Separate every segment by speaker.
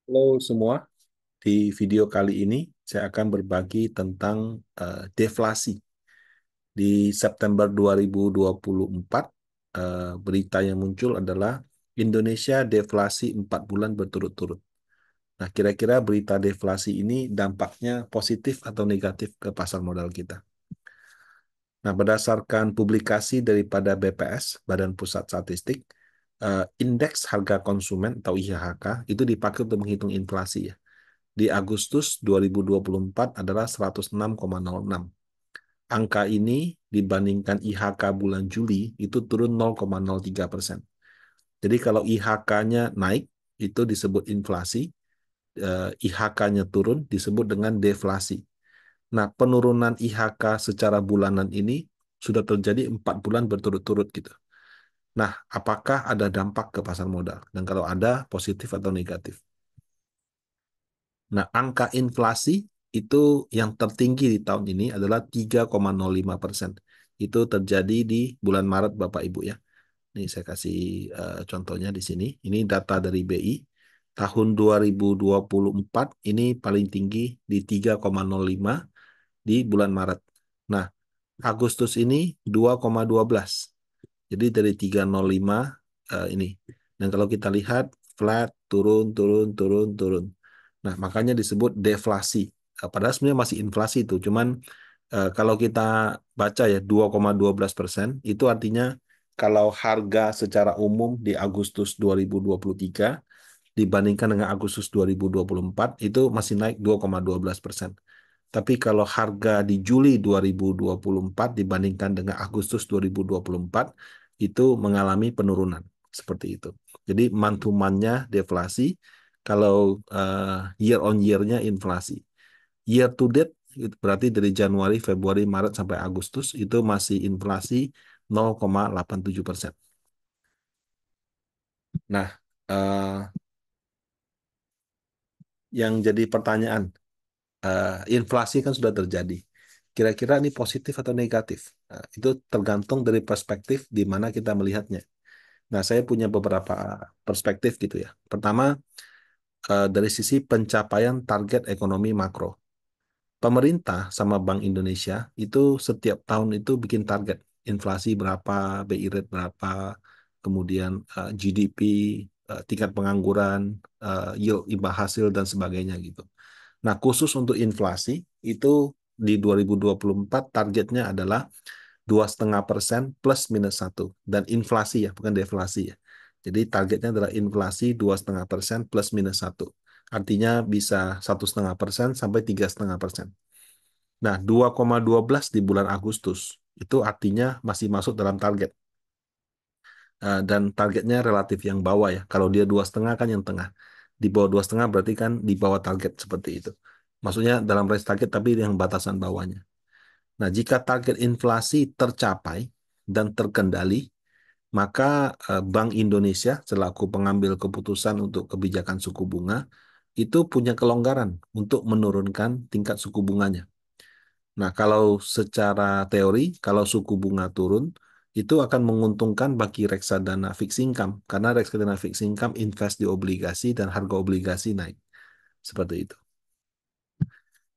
Speaker 1: Halo semua, di video kali ini saya akan berbagi tentang deflasi. Di September 2024, berita yang muncul adalah Indonesia deflasi 4 bulan berturut-turut. Nah, kira-kira berita deflasi ini dampaknya positif atau negatif ke pasar modal kita? Nah, berdasarkan publikasi daripada BPS, Badan Pusat Statistik, Indeks Harga Konsumen atau IHK itu dipakai untuk menghitung inflasi ya. Di Agustus 2024 adalah 106,06. Angka ini dibandingkan IHK bulan Juli itu turun 0,03%. Jadi kalau IHK-nya naik itu disebut inflasi, IHK-nya turun disebut dengan deflasi. Nah, penurunan IHK secara bulanan ini sudah terjadi 4 bulan berturut-turut gitu. Nah, apakah ada dampak ke pasar modal? Dan kalau ada, positif atau negatif? Nah, angka inflasi itu yang tertinggi di tahun ini adalah 3,05%. Itu terjadi di bulan Maret, Bapak Ibu ya. Ini saya kasih contohnya di sini. Ini data dari BI. Tahun 2024 ini paling tinggi di 3,05 di bulan Maret. Nah, Agustus ini 2,12. Jadi dari 305 ini. Dan kalau kita lihat flat, turun, turun, turun, turun. Nah, makanya disebut deflasi. Padahal sebenarnya masih inflasi itu. Cuman kalau kita baca ya 2,12% itu artinya kalau harga secara umum di Agustus 2023 dibandingkan dengan Agustus 2024 itu masih naik 2,12%. Tapi kalau harga di Juli 2024 dibandingkan dengan Agustus 2024 itu mengalami penurunan seperti itu. Jadi month to month-nya deflasi, kalau year on year-nya inflasi. Year to date itu berarti dari Januari, Februari, Maret sampai Agustus itu masih inflasi 0,87%. Nah, yang jadi pertanyaan, inflasi kan sudah terjadi. Kira-kira ini positif atau negatif? Itu tergantung dari perspektif di mana kita melihatnya. Nah, saya punya beberapa perspektif gitu ya. Pertama, dari sisi pencapaian target ekonomi makro. Pemerintah sama Bank Indonesia itu setiap tahun itu bikin target. Inflasi berapa, BI rate berapa, kemudian GDP, tingkat pengangguran, yield imbal hasil, dan sebagainya gitu. Nah, khusus untuk inflasi itu di 2024 targetnya adalah 2,5% plus minus 1. Dan inflasi ya, bukan deflasi ya. Jadi targetnya adalah inflasi 2,5% plus minus 1. Artinya bisa 1,5% sampai 3,5%. Nah, 2,12 di bulan Agustus itu artinya masih masuk dalam target. Dan targetnya relatif yang bawah ya. Kalau dia 2,5 kan yang tengah. Di bawah 2,5 berarti kan di bawah target seperti itu. Maksudnya dalam range target tapi yang batasan bawahnya. Nah, jika target inflasi tercapai dan terkendali, maka Bank Indonesia selaku pengambil keputusan untuk kebijakan suku bunga itu punya kelonggaran untuk menurunkan tingkat suku bunganya. Nah, kalau secara teori, kalau suku bunga turun, itu akan menguntungkan bagi reksadana fixed income, karena reksadana fixed income invest di obligasi dan harga obligasi naik. Seperti itu.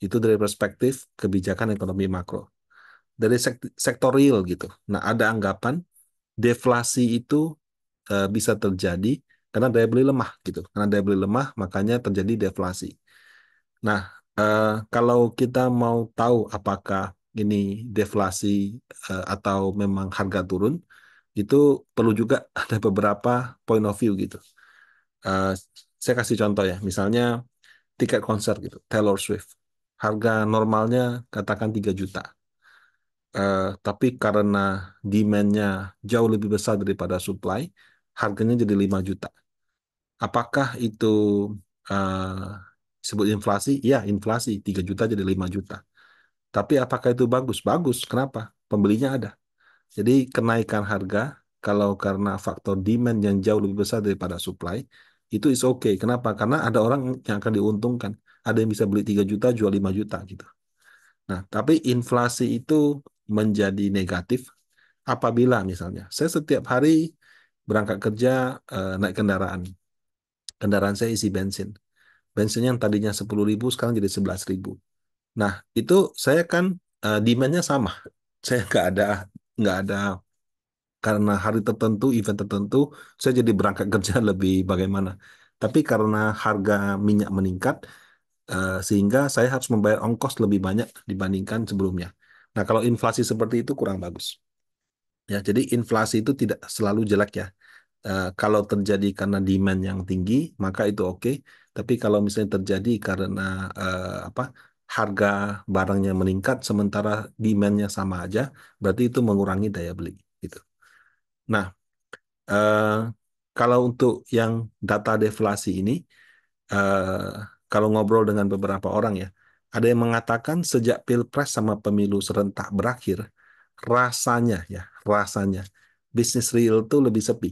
Speaker 1: Itu dari perspektif kebijakan ekonomi makro. Dari sektor real gitu. Nah, ada anggapan deflasi itu bisa terjadi karena daya beli lemah gitu. Karena daya beli lemah, makanya terjadi deflasi. Nah, kalau kita mau tahu apakah ini deflasi atau memang harga turun, itu perlu juga ada beberapa point of view gitu. Eh, saya kasih contoh ya, misalnya tiket konser gitu, Taylor Swift. Harga normalnya katakan 3 juta. Tapi karena demand-nya jauh lebih besar daripada supply, harganya jadi 5 juta. Apakah itu eh, disebut inflasi? Ya, inflasi. 3 juta jadi 5 juta. Tapi apakah itu bagus? Bagus. Kenapa? Pembelinya ada. Jadi kenaikan harga kalau karena faktor demand yang jauh lebih besar daripada supply, itu is okay. Kenapa? Karena ada orang yang akan diuntungkan. Ada yang bisa beli 3 juta, jual 5 juta gitu. Nah, tapi inflasi itu menjadi negatif apabila misalnya saya setiap hari berangkat kerja naik kendaraan. Kendaraan saya isi bensin. Bensin yang tadinya 10.000 sekarang jadi 11.000. Nah, itu saya kan demand-nya sama. Saya nggak ada karena hari tertentu, event tertentu, saya jadi berangkat kerja lebih bagaimana. Tapi karena harga minyak meningkat, sehingga saya harus membayar ongkos lebih banyak dibandingkan sebelumnya. Nah, kalau inflasi seperti itu kurang bagus. Ya, jadi inflasi itu tidak selalu jelek ya. Kalau terjadi karena demand yang tinggi, maka itu oke. Tapi kalau misalnya terjadi karena apa harga barangnya meningkat sementara demand-nya sama aja, berarti itu mengurangi daya beli. Gitu. Nah, eh, kalau untuk yang data deflasi ini, eh, kalau ngobrol dengan beberapa orang ya, ada yang mengatakan sejak Pilpres sama pemilu serentak berakhir, rasanya bisnis real tuh lebih sepi.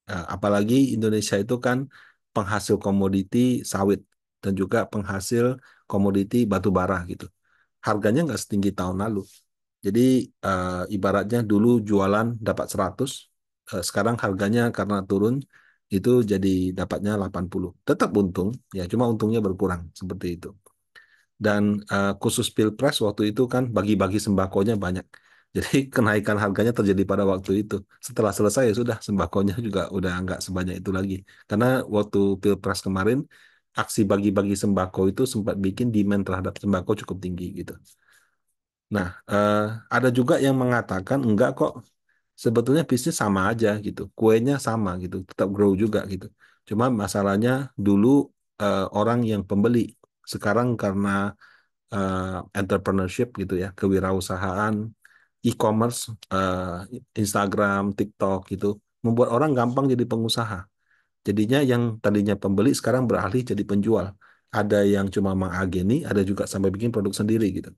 Speaker 1: Apalagi Indonesia itu kan penghasil komoditi sawit dan juga penghasil komoditi batu bara gitu. Harganya nggak setinggi tahun lalu. Jadi ibaratnya dulu jualan dapat 100, sekarang harganya karena turun itu jadi dapatnya 80. Tetap untung, ya cuma untungnya berkurang seperti itu. Dan khusus Pilpres waktu itu kan bagi-bagi sembakonya banyak. Jadi kenaikan harganya terjadi pada waktu itu. Setelah selesai ya sudah sembakonya juga udah nggak sebanyak itu lagi. Karena waktu Pilpres kemarin aksi bagi-bagi sembako itu sempat bikin demand terhadap sembako cukup tinggi gitu. Nah, ada juga yang mengatakan enggak kok, sebetulnya bisnis sama aja gitu, kuenya sama gitu, tetap grow juga gitu. Cuma masalahnya dulu orang yang pembeli, sekarang karena entrepreneurship gitu ya, kewirausahaan, e-commerce, Instagram, TikTok gitu, membuat orang gampang jadi pengusaha. Jadinya yang tadinya pembeli sekarang beralih jadi penjual. Ada yang cuma mengageni, ada juga sampai bikin produk sendiri gitu.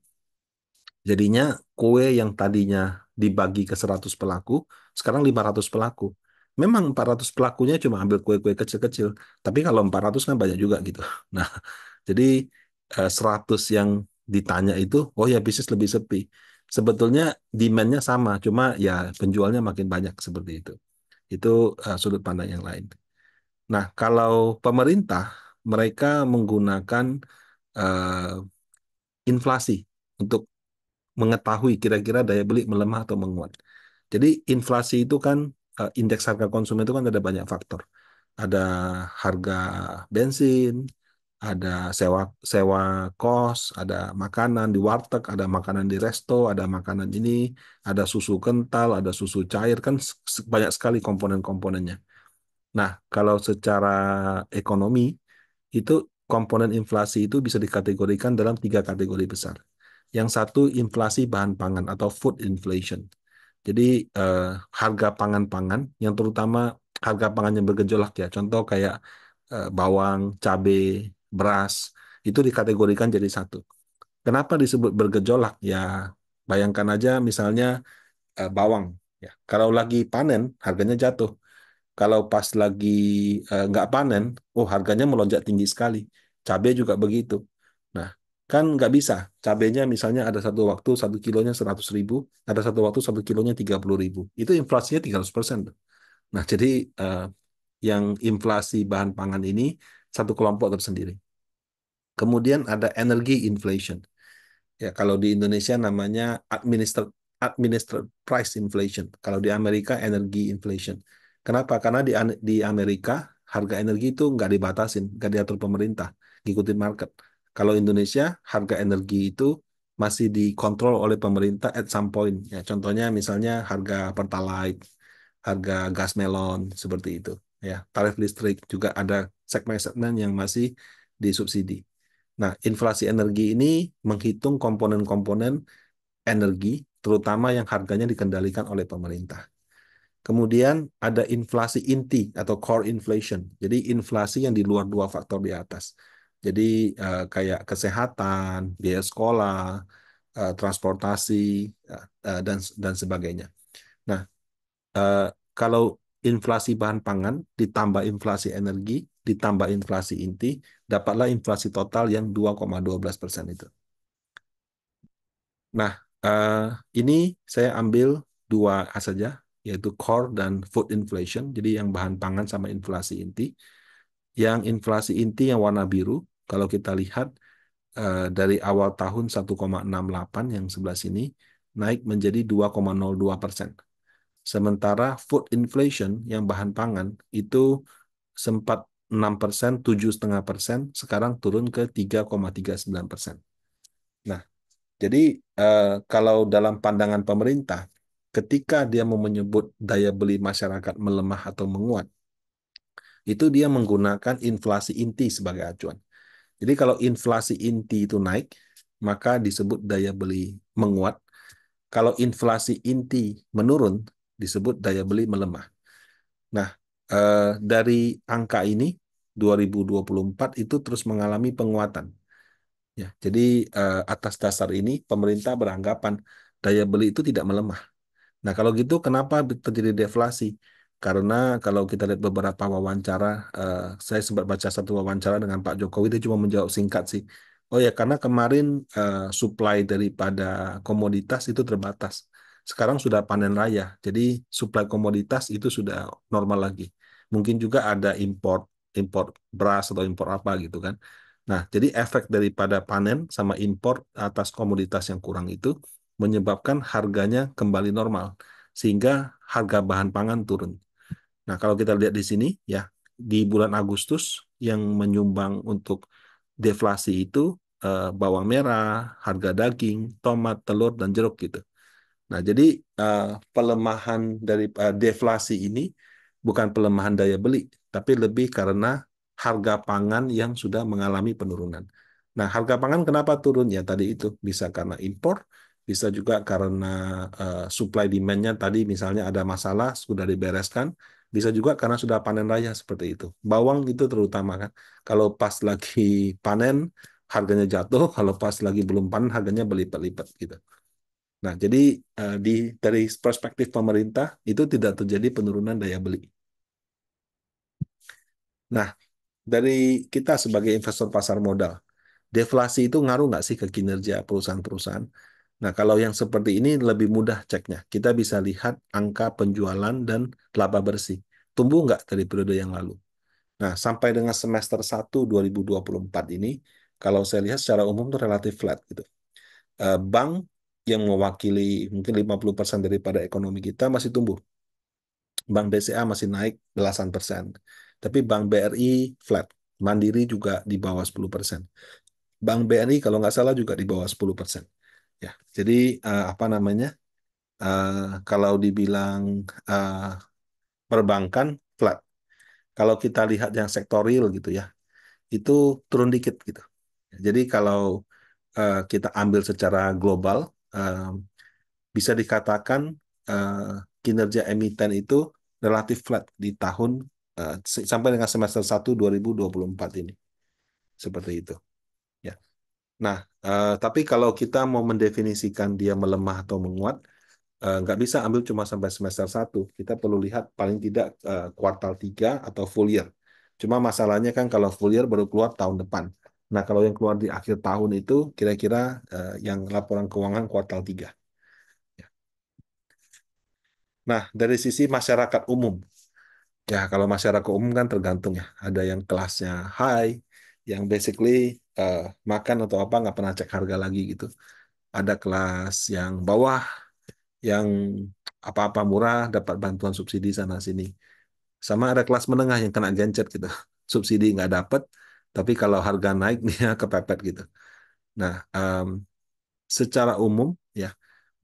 Speaker 1: Jadinya kue yang tadinya dibagi ke 100 pelaku, sekarang 500 pelaku. Memang 400 pelakunya cuma ambil kue-kue kecil-kecil, tapi kalau 400 kan banyak juga gitu. Nah, jadi 100 yang ditanya itu, oh ya bisnis lebih sepi. Sebetulnya demand-nya sama, cuma ya penjualnya makin banyak seperti itu. Itu sudut pandang yang lain. Nah, kalau pemerintah, mereka menggunakan eh, inflasi untuk mengetahui kira-kira daya beli melemah atau menguat. Jadi inflasi itu kan indeks harga konsumen itu kan ada banyak faktor. Ada harga bensin, ada sewa sewa kos, ada makanan di warteg, ada makanan di resto, ada makanan ini, ada susu kental, ada susu cair kan banyak sekali komponen-komponennya. Nah, kalau secara ekonomi itu komponen inflasi itu bisa dikategorikan dalam tiga kategori besar. Yang satu inflasi bahan pangan atau food inflation. Jadi eh, harga pangan-pangan yang terutama harga pangan yang bergejolak ya. Contoh kayak bawang, cabai, beras itu dikategorikan jadi satu. Kenapa disebut bergejolak? Ya bayangkan aja misalnya bawang ya. Kalau lagi panen harganya jatuh. Kalau pas lagi nggak panen, oh harganya melonjak tinggi sekali. Cabai juga begitu. Nah, kan nggak bisa. Cabainya misalnya ada satu waktu 1 kilonya 100.000, ada satu waktu 1 kilonya 30.000. Itu inflasinya 300%. Nah, jadi eh, yang inflasi bahan pangan ini satu kelompok tersendiri. Kemudian ada energy inflation. Ya, kalau di Indonesia namanya administered price inflation. Kalau di Amerika energy inflation. Kenapa? Karena di Amerika harga energi itu nggak dibatasin, nggak diatur pemerintah, ngikutin market. Kalau Indonesia harga energi itu masih dikontrol oleh pemerintah at some point. Ya, contohnya misalnya harga Pertalite, harga gas melon seperti itu. Ya, tarif listrik juga ada segmen-segmen yang masih disubsidi. Nah, inflasi energi ini menghitung komponen-komponen energi, terutama yang harganya dikendalikan oleh pemerintah. Kemudian ada inflasi inti atau core inflation. Jadi inflasi yang di luar dua faktor di atas. Jadi kayak kesehatan, biaya sekolah, transportasi, dan sebagainya. Nah, eh, kalau inflasi bahan pangan ditambah inflasi energi, ditambah inflasi inti, dapatlah inflasi total yang 2,12% itu. Nah, eh, ini saya ambil dua saja, yaitu core dan food inflation, jadi yang bahan pangan sama inflasi inti. Yang inflasi inti yang warna biru, kalau kita lihat dari awal tahun 1,68 yang sebelah sini naik menjadi 2,02%. Sementara food inflation yang bahan pangan itu sempat 6%, 7,5%, sekarang turun ke 3,39%. Nah, jadi kalau dalam pandangan pemerintah, ketika dia mau menyebut daya beli masyarakat melemah atau menguat, itu dia menggunakan inflasi inti sebagai acuan. Jadi kalau inflasi inti itu naik, maka disebut daya beli menguat. Kalau inflasi inti menurun, disebut daya beli melemah. Nah, dari angka ini 2024 itu terus mengalami penguatan. Ya, jadi atas dasar ini pemerintah beranggapan daya beli itu tidak melemah. Nah, kalau gitu kenapa terjadi deflasi? Karena kalau kita lihat beberapa wawancara, saya sempat baca satu wawancara dengan Pak Jokowi, dia cuma menjawab singkat sih. Oh ya, karena kemarin supply daripada komoditas itu terbatas. Sekarang sudah panen raya, jadi supply komoditas itu sudah normal lagi. Mungkin juga ada import, import beras atau impor apa gitu kan. Nah, jadi efek daripada panen sama impor atas komoditas yang kurang itu menyebabkan harganya kembali normal sehingga harga bahan pangan turun. Nah, kalau kita lihat di sini ya, di bulan Agustus yang menyumbang untuk deflasi itu bawang merah, harga daging, tomat, telur dan jeruk gitu. Nah, jadi eh, pelemahan dari deflasi ini bukan pelemahan daya beli, tapi lebih karena harga pangan yang sudah mengalami penurunan. Nah, harga pangan kenapa turun? Ya, tadi itu bisa karena impor, bisa juga karena supply demand-nya tadi misalnya ada masalah, sudah dibereskan, bisa juga karena sudah panen raya seperti itu. Bawang itu terutama kan, kalau pas lagi panen harganya jatuh, kalau pas lagi belum panen harganya berlipat-lipat gitu. Nah, jadi dari perspektif pemerintah itu tidak terjadi penurunan daya beli. Nah, dari kita sebagai investor pasar modal, deflasi itu ngaruh nggak sih ke kinerja perusahaan-perusahaan? Nah, kalau yang seperti ini lebih mudah ceknya. Kita bisa lihat angka penjualan dan laba bersih. Tumbuh nggak dari periode yang lalu? Nah, sampai dengan semester 1 2024 ini, kalau saya lihat secara umum itu relatif flat gitu. Bank yang mewakili mungkin 50% daripada ekonomi kita masih tumbuh. Bank BCA masih naik belasan persen. Tapi Bank BRI flat. Mandiri juga di bawah 10%. Bank BRI kalau nggak salah juga di bawah 10%. Ya, jadi apa namanya? Kalau dibilang uh, perbankan flat. Kalau kita lihat yang sektor real gitu ya, itu turun dikit gitu. Jadi kalau kita ambil secara global, uh, bisa dikatakan eh, kinerja emiten itu relatif flat di tahun sampai dengan semester 1 2024 ini. Seperti itu. Ya. Nah, tapi kalau kita mau mendefinisikan dia melemah atau menguat, nggak bisa ambil cuma sampai semester 1. Kita perlu lihat paling tidak kuartal 3 atau full year. Cuma masalahnya kan kalau full year baru keluar tahun depan. Nah, kalau yang keluar di akhir tahun itu kira-kira yang laporan keuangan kuartal 3. Nah, dari sisi masyarakat umum, ya kalau masyarakat umum kan tergantung ya. Ada yang kelasnya high, yang basically eh, makan atau apa nggak pernah cek harga lagi gitu. Ada kelas yang bawah, yang apa-apa murah dapat bantuan subsidi sana sini. Sama ada kelas menengah yang kena gencet gitu. Subsidi nggak dapat, tapi kalau harga naik dia kepepet gitu. Nah, secara umum ya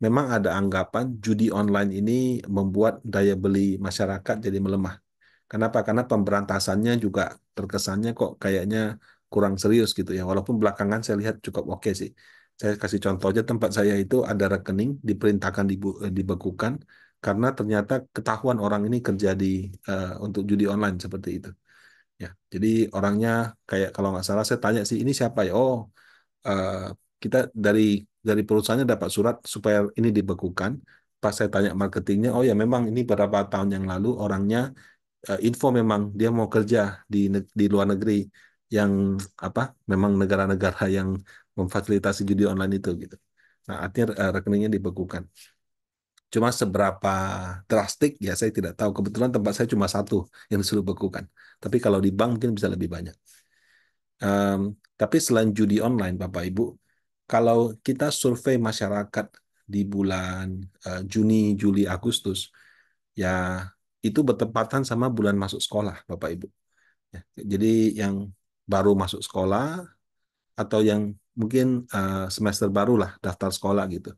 Speaker 1: memang ada anggapan judi online ini membuat daya beli masyarakat jadi melemah. Kenapa? Karena pemberantasannya juga terkesannya kok kayaknya kurang serius gitu ya. Walaupun belakangan saya lihat cukup oke sih. Saya kasih contoh aja tempat saya itu ada rekening diperintahkan dibekukan karena ternyata ketahuan orang ini kerja di untuk judi online seperti itu. Ya, jadi orangnya kayak kalau nggak salah saya tanya sih ini siapa ya? Oh, eh, kita dari perusahaannya dapat surat supaya ini dibekukan. Pas saya tanya marketingnya, oh ya memang ini beberapa tahun yang lalu orangnya info memang dia mau kerja di luar negeri yang apa memang negara-negara yang memfasilitasi judi online itu gitu. Nah, artinya rekeningnya dibekukan. Cuma seberapa drastik ya saya tidak tahu. Kebetulan tempat saya cuma satu yang disuruh bekukan. Tapi kalau di bank mungkin bisa lebih banyak. Em, tapi selain judi online, Bapak Ibu, kalau kita survei masyarakat di bulan Juni, Juli, Agustus, ya itu bertepatan sama bulan masuk sekolah, Bapak Ibu. Ya, jadi yang baru masuk sekolah atau yang mungkin semester baru lah daftar sekolah gitu.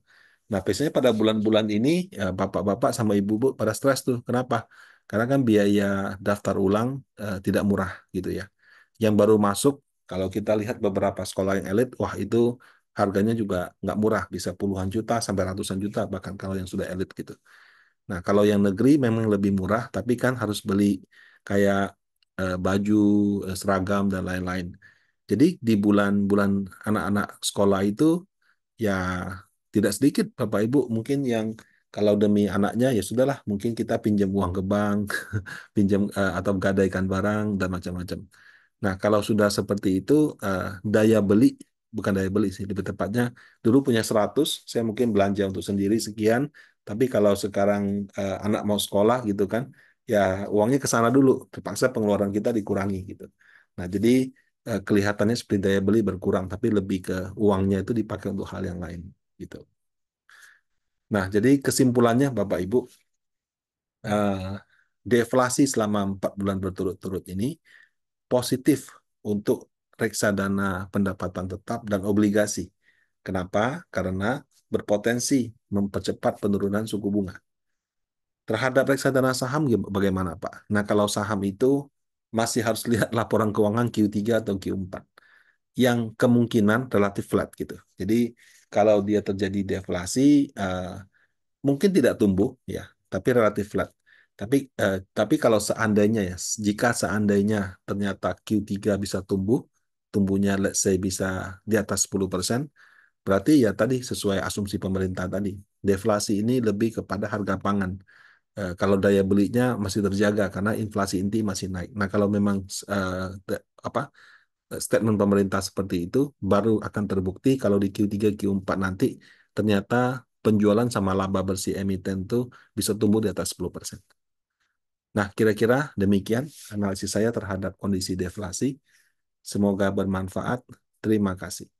Speaker 1: Nah, biasanya pada bulan-bulan ini bapak-bapak sama ibu-ibu pada stres tuh. Kenapa? Karena kan biaya daftar ulang tidak murah gitu ya. Yang baru masuk, kalau kita lihat beberapa sekolah yang elit, wah itu harganya juga nggak murah, bisa puluhan juta sampai ratusan juta bahkan kalau yang sudah elit gitu. Nah, kalau yang negeri memang lebih murah, tapi kan harus beli kayak baju, seragam, dan lain-lain. Jadi di bulan-bulan anak-anak sekolah itu ya tidak sedikit Bapak Ibu mungkin yang kalau demi anaknya ya sudahlah mungkin kita pinjam uang ke bank, pinjam atau gadaikan barang dan macam-macam. Nah, kalau sudah seperti itu daya beli bukan daya beli sih lebih tepatnya dulu punya 100 saya mungkin belanja untuk sendiri sekian, tapi kalau sekarang anak mau sekolah gitu kan ya uangnya ke sana dulu, terpaksa pengeluaran kita dikurangi gitu. Nah, jadi kelihatannya seperti daya beli berkurang, tapi lebih ke uangnya itu dipakai untuk hal yang lain gitu. Nah, jadi kesimpulannya Bapak Ibu, eh, deflasi selama 4 bulan berturut-turut ini positif untuk reksadana pendapatan tetap dan obligasi. Kenapa? Karena berpotensi mempercepat penurunan suku bunga. Terhadap reksadana saham bagaimana, Pak? Nah, kalau saham itu masih harus lihat laporan keuangan Q3 atau Q4 yang kemungkinan relatif flat gitu. Jadi kalau dia terjadi deflasi, mungkin tidak tumbuh ya, tapi relatif flat. Tapi kalau seandainya ya, jika seandainya ternyata Q3 bisa tumbuh, tumbuhnya let's say bisa di atas 10%, berarti ya tadi sesuai asumsi pemerintah tadi, deflasi ini lebih kepada harga pangan. Kalau daya belinya masih terjaga karena inflasi inti masih naik. Nah, kalau memang apa statement pemerintah seperti itu baru akan terbukti kalau di Q3 Q4 nanti ternyata penjualan sama laba bersih emiten tuh bisa tumbuh di atas 10%. Nah, kira-kira demikian analisis saya terhadap kondisi deflasi. Semoga bermanfaat. Terima kasih.